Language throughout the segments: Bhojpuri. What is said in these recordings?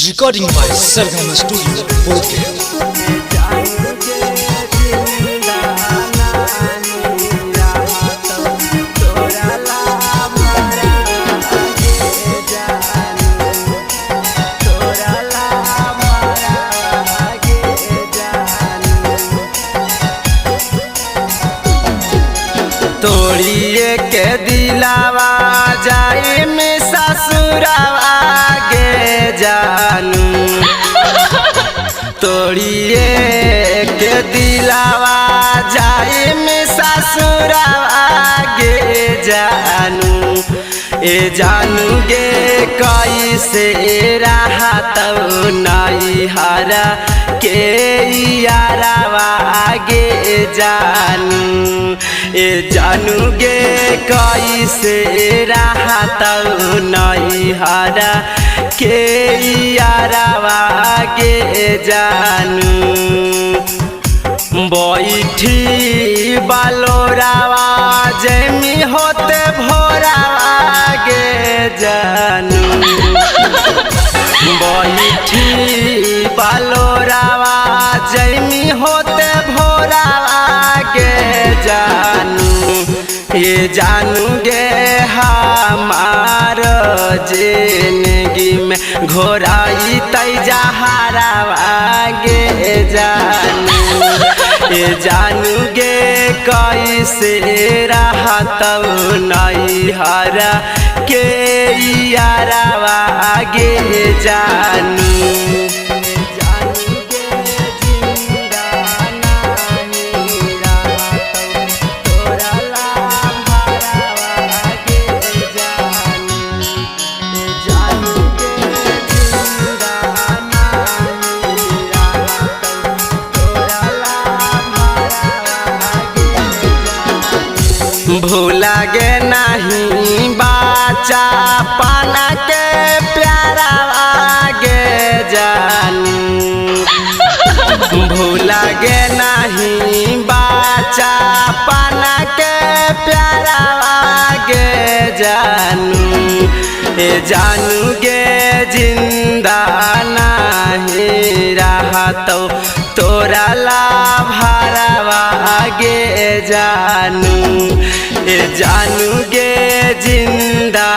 Recording by Sargama Studio, Bodhgaya. तोड़िए के दिलावा जाए में ससुरावा गे जानू। तोड़िए के दिलावा जाए में ससुरावा गे जानू। ए जानू गे कैसे राहत नाई हरा के यारावा गे जानू। ए जानू गे कैसे राहत नाई हरा के यारावा गे जानू। बैठी बालोरावा जमी होते भोरावा गे जानू। बैठी बालोरावा जमी होते भोरावा गे जानू। ये जानू गे हमार जिंदगी में घोराई तई जहारावा गे जानू। ये जानू गे कैसे राहत नाई हरा के यारावा गे जानू। भूला गे नहीं बाचा पाना के प्यारा गे जानू। भूला गे नहीं बाचा पाना के प्यारा गे जानू। ए जानू गे जिंदा नहीं रहत तोरा लाभारावा गे जानू। ए जानू गे जिंदा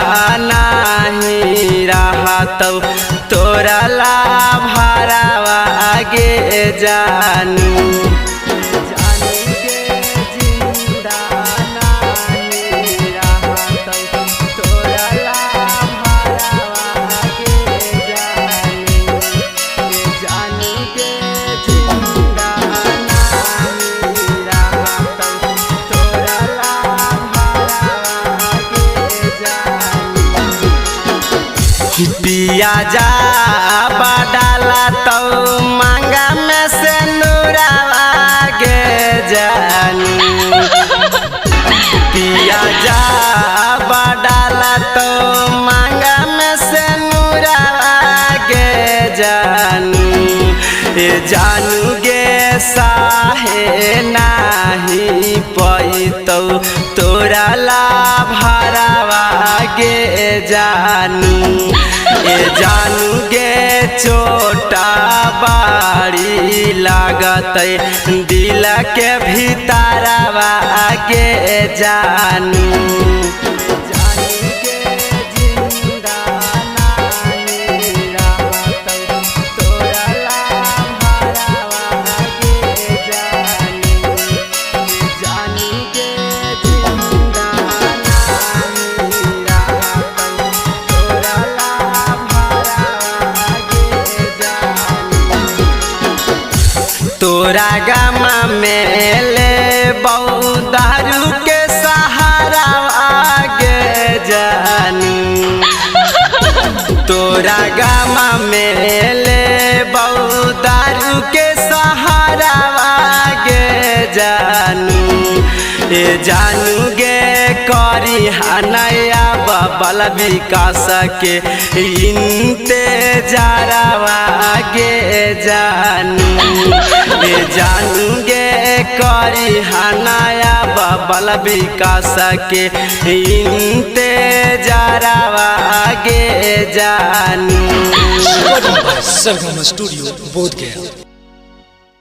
नहीं रहत तोरा लाभारावा गे जानू। पिया जा बडाला तो मांगा में से नूरावा गे जानू। पिया जा बडाला तो मांगा में से नूरावा गे जानू। ए जानू गे साहे नाही पैतो तोरा लाभारावा गे जानू। ए जानू गे चोटा बाड़ी लागत दिल के भीतरवा गे जानू। तोरा गामा में ले दारू के सहारा गे जानू। तोरा गामा में ले दारू के सहारा गे जानू। ए जानू गे करी हनया बबल विकास के इंतजारवा गे जानू। ए जानू गे करी हनया बबल विकास के इंतजारवा जरावा गे जानी। Sargama Studio, Bodh Gaya.